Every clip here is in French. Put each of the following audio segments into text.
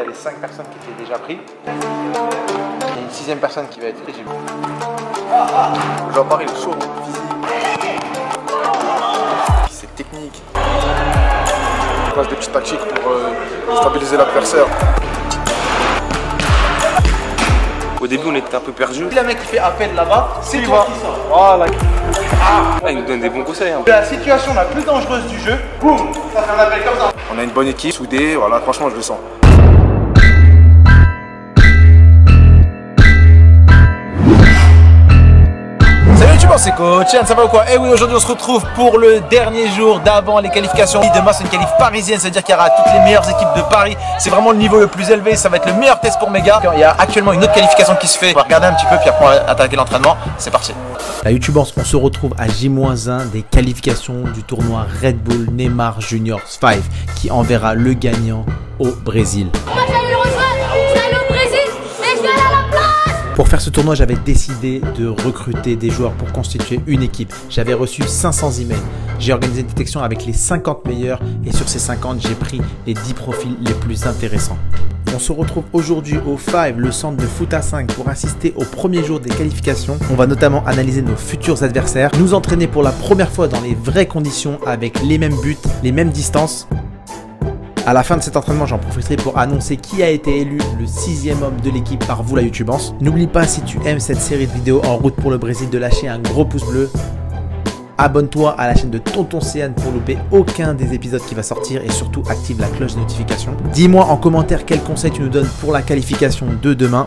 avait 5 personnes qui étaient déjà prises. Il y a une 6e personne qui va être prise. Jean-Paul il est chaud, physique. C'est technique. On passe des petites tactiques pour stabiliser l'adversaire. Au début, on était un peu perdus. Si le mec qui fait appel là-bas, c'est toi qui sors. Voilà. Il nous donne des bons conseils. Hein. La situation la plus dangereuse du jeu, boum, ça fait un appel comme ça. On a une bonne équipe, soudée, voilà, franchement je le sens. Salut YouTube, c'est Coach, ça va ou quoi? Et oui, aujourd'hui on se retrouve pour le dernier jour d'avant les qualifications. Demain c'est une qualif parisienne, c'est-à-dire qu'il y aura toutes les meilleures équipes de Paris. C'est vraiment le niveau le plus élevé, ça va être le meilleur test pour mes gars. Il y a actuellement une autre qualification qui se fait. On va regarder un petit peu puis après on va attaquer l'entraînement. C'est parti. La YouTubance, on se retrouve à J-1 des qualifications du tournoi Red Bull Neymar Juniors 5 qui enverra le gagnant au Brésil. Pour faire ce tournoi, j'avais décidé de recruter des joueurs pour constituer une équipe. J'avais reçu 500 emails. J'ai organisé une détection avec les 50 meilleurs et sur ces 50, j'ai pris les 10 profils les plus intéressants. On se retrouve aujourd'hui au 5, le centre de foot à 5 pour assister au premier jour des qualifications. On va notamment analyser nos futurs adversaires, nous entraîner pour la première fois dans les vraies conditions avec les mêmes buts, les mêmes distances. À la fin de cet entraînement, j'en profiterai pour annoncer qui a été élu le 6e homme de l'équipe par vous la YouTubance. N'oublie pas, si tu aimes cette série de vidéos en route pour le Brésil, de lâcher un gros pouce bleu. Abonne-toi à la chaîne de Tonton Céane pour louper aucun des épisodes qui va sortir et surtout active la cloche de notification. Dis-moi en commentaire quel conseil tu nous donnes pour la qualification de demain.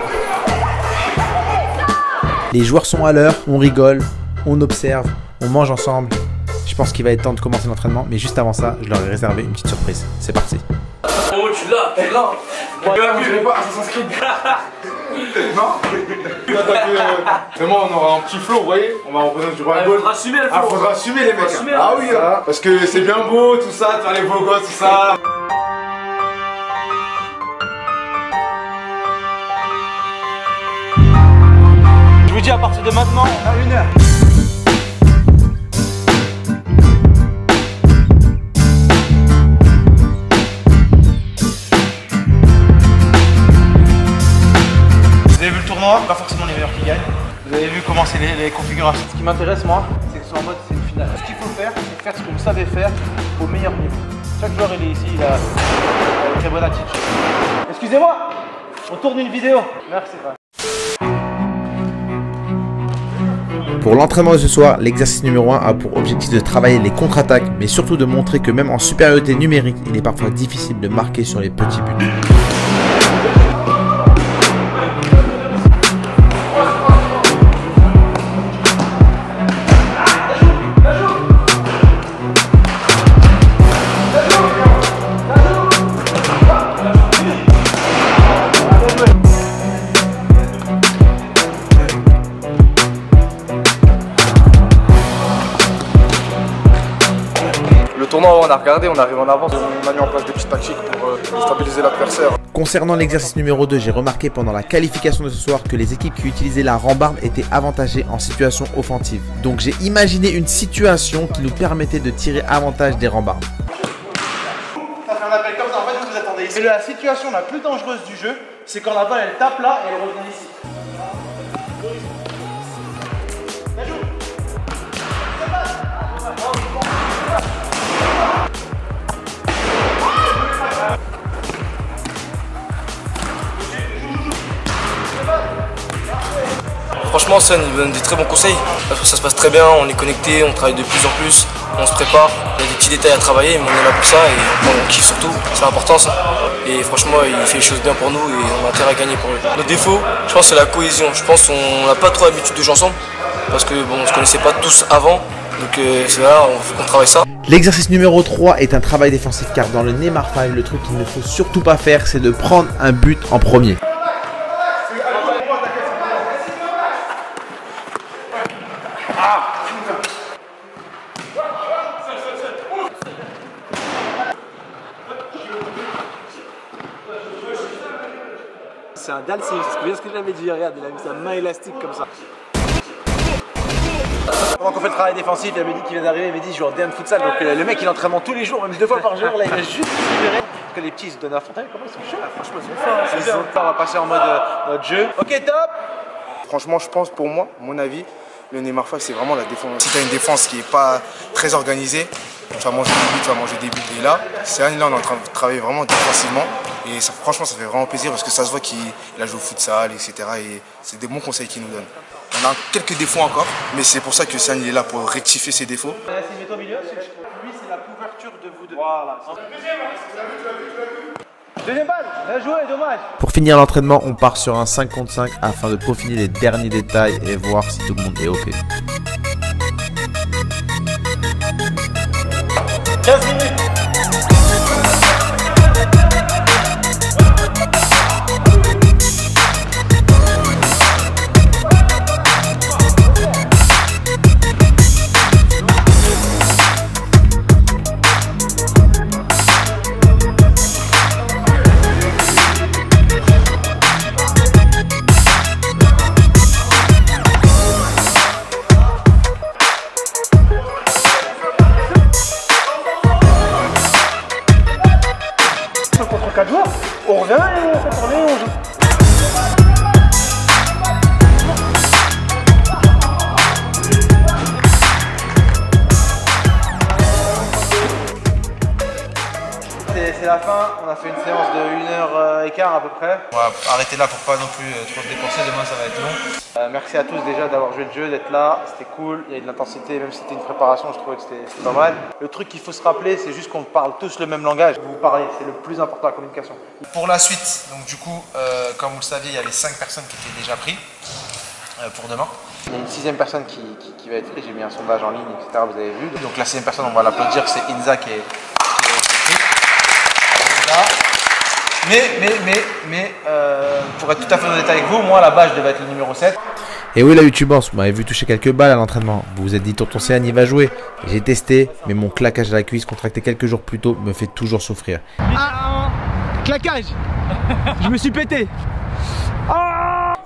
Les joueurs sont à l'heure, on rigole, on observe, on mange ensemble. Je pense qu'il va être temps de commencer l'entraînement, mais juste avant ça, je leur ai réservé une petite surprise. C'est parti. Oh, tu l'as. Je l'ai pas, Assassin's Creed. Non. C'est moi, on aura un petit flow, vous voyez. On va représenter du Red Bull. Faudra assumer le flow. Ah, faudra assumer les mecs. Assumer, ah oui, hein. Parce que c'est bien beau, tout ça, de faire les beaux gosses, tout ça. Je vous dis à partir de maintenant, on a 1 heure. Vous avez vu le tournoi, pas forcément les meilleurs qui gagnent. Vous avez vu comment c'est les configurations. Ce qui m'intéresse moi, c'est que ce soit en mode c'est une finale. Ce qu'il faut faire, c'est faire ce que vous savez faire au meilleur niveau. Chaque joueur il est ici, il a une très bonne attitude. Excusez-moi, on tourne une vidéo. Merci. Pour l'entraînement de ce soir, l'exercice numéro 1 a pour objectif de travailler les contre-attaques, mais surtout de montrer que même en supériorité numérique, il est parfois difficile de marquer sur les petits buts. Le tournoi, on a regardé, on arrive en avance. On a mis en place des petites tactiques pour stabiliser l'adversaire. Concernant l'exercice numéro 2, j'ai remarqué pendant la qualification de ce soir que les équipes qui utilisaient la rambarde étaient avantagées en situation offensive. Donc j'ai imaginé une situation qui nous permettait de tirer avantage des rambardes. Ça fait un appel comme ça, en fait vous attendez ici. Et la situation la plus dangereuse du jeu, c'est quand la balle elle tape là et elle revient ici. Franchement, Sun, il donne des très bons conseils. Parce que ça se passe très bien, on est connecté, on travaille de plus en plus, on se prépare. Il y a des petits détails à travailler, mais on est là pour ça et on kiffe surtout. C'est important ça. Et franchement, il fait les choses bien pour nous et on a intérêt à gagner pour lui. Notre défaut, je pense, c'est la cohésion. Je pense qu'on n'a pas trop l'habitude de jouer ensemble parce que bon, on se connaissait pas tous avant. Donc c'est là, on travaille ça. L'exercice numéro 3 est un travail défensif car dans le Neymar 5, le truc qu'il ne faut surtout pas faire, c'est de prendre un but en premier. C'est un Dalsing, c'est bien ce que j'avais dit, regarde, il a mis sa main élastique comme ça. Pendant qu'on fait le travail défensif, il avait dit qu'il vient d'arriver, il m'a dit je joue en DM futsal, donc le mec il entraîne tous les jours, même 2 fois par jour, là il a juste libéré. Parce que les petits ils se donnent à fond. Comment ils sont chauds? Franchement, ils sont forts. C'est bien. On va passer en mode notre jeu. Ok, top. Franchement, je pense pour moi, mon avis, le Neymar 5 c'est vraiment la défense. Si tu as une défense qui n'est pas très organisée, tu vas manger des buts, tu vas manger des buts. Et là, c'est là on est en train de travailler vraiment défensivement. Et ça, franchement, ça fait vraiment plaisir parce que ça se voit qu'il a joué au futsal, etc. Et c'est des bons conseils qu'il nous donne. On a quelques défauts encore, mais c'est pour ça que Sian est là pour rectifier ses défauts. Mets-toi au milieu. Lui, c'est la couverture de vous deux. Voilà. Deuxième balle, bien joué, dommage. Pour finir l'entraînement, on part sur un 5 contre 5 afin de peaufiner les derniers détails et voir si tout le monde est OP. 15 minutes. Contre 4 joueurs, on revient et on fait tourner et on joue. C'est la fin, on a fait une séance de 1h15 à peu près. On va arrêter là pour pas non plus trop se dépenser, demain ça va être long. Merci à tous déjà d'avoir joué le jeu, d'être là, c'était cool, il y a de l'intensité, même si c'était une préparation, je trouvais que c'était pas mal. Le truc qu'il faut se rappeler, c'est juste qu'on parle tous le même langage. Vous parlez, c'est le plus important, la communication. Pour la suite, donc du coup, comme vous le saviez, il y avait 5 personnes qui étaient déjà prises pour demain. Il y a une 6e personne qui va être prise, j'ai mis un sondage en ligne, etc. Vous avez vu. Donc la 6e personne, on va l'applaudir, c'est Inza qui est prise. Mais pour être tout à fait honnête avec vous, moi là-bas je devais être le numéro 7. Et oui la youtubance, vous m'avez vu toucher quelques balles à l'entraînement. Vous vous êtes dit tonton Sian il va jouer. J'ai testé, mais mon claquage à la cuisse contracté quelques jours plus tôt me fait toujours souffrir. Claquage. Je me suis pété.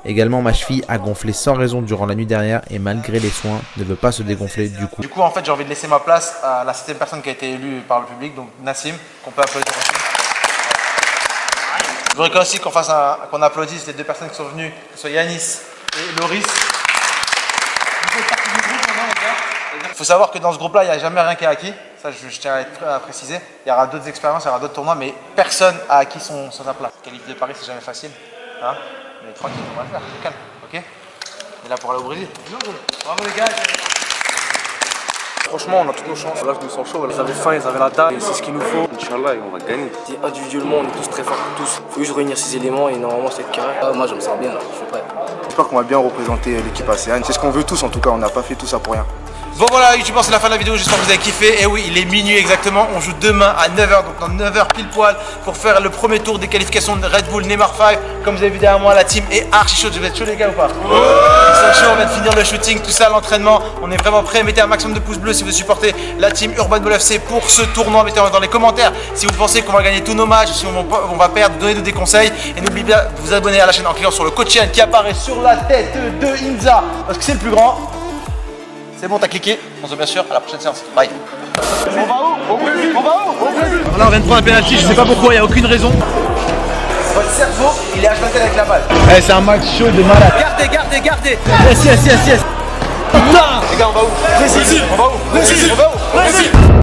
Également ma cheville a gonflé sans raison durant la nuit dernière et malgré les soins ne veut pas se dégonfler du coup. Du coup en fait j'ai envie de laisser ma place à la 7e personne qui a été élue par le public, donc Nassim, qu'on peut applaudir aussi. Je voudrais aussi qu'on applaudisse les 2 personnes qui sont venues, que ce soit Yanis et Loris. Il faut savoir que dans ce groupe-là, il n'y a jamais rien qui est acquis. Ça, je tiens à préciser. Il y aura d'autres expériences, il y aura d'autres tournois, mais personne n'a acquis sa place. Qualifier de Paris, c'est jamais facile. Hein, mais tranquille, on va le faire, calme, ok? On est là pour aller au Brésil. Bravo les gars. Franchement, on a toutes nos chances. Là, je me sens chaud. Ils avaient faim, ils avaient la dalle, et c'est ce qu'il nous faut. Inch'Allah, on va gagner. Individuellement, on est tous très forts, tous. Il faut juste réunir ces éléments et normalement, c'est carré. Moi, je me sens bien, je suis prêt. J'espère qu'on va bien représenter l'équipe ASEAN. C'est ce qu'on veut tous en tout cas, on n'a pas fait tout ça pour rien. Bon voilà YouTube, c'est la fin de la vidéo, j'espère que vous avez kiffé. Et oui, il est minuit exactement, on joue demain à 9h, donc dans 9h pile poil pour faire le premier tour des qualifications de Red Bull Neymar 5. Comme vous avez vu derrière moi, la team est archi chaude. Vous êtes chaud les gars ou pas? Ils sont chauds, on vient de finir le shooting, tout ça, l'entraînement. On est vraiment prêts, mettez un maximum de pouces bleus si vous supportez la team Urban Ball FC pour ce tournoi. Mettez dans les commentaires si vous pensez qu'on va gagner tous nos matchs, si on va perdre, donnez-nous des conseils. Et n'oubliez pas de vous abonner à la chaîne en cliquant sur le code Sian qui apparaît sur la tête de Inza, parce que c'est le plus grand. C'est bon, t'as cliqué. On se voit bien sûr à la prochaine séance. Bye. On va où? Au Brésil. On va où? Au Brésil. Là, on vient de prendre un penalty, je sais pas pourquoi, il n'y a aucune raison. Votre cerveau, il est acheté avec la balle. Eh, c'est un match chaud de malade. Gardez. Yes. Putain. Les gars, on va où? Brésil. On va où? Brésil. On va où? Brésil.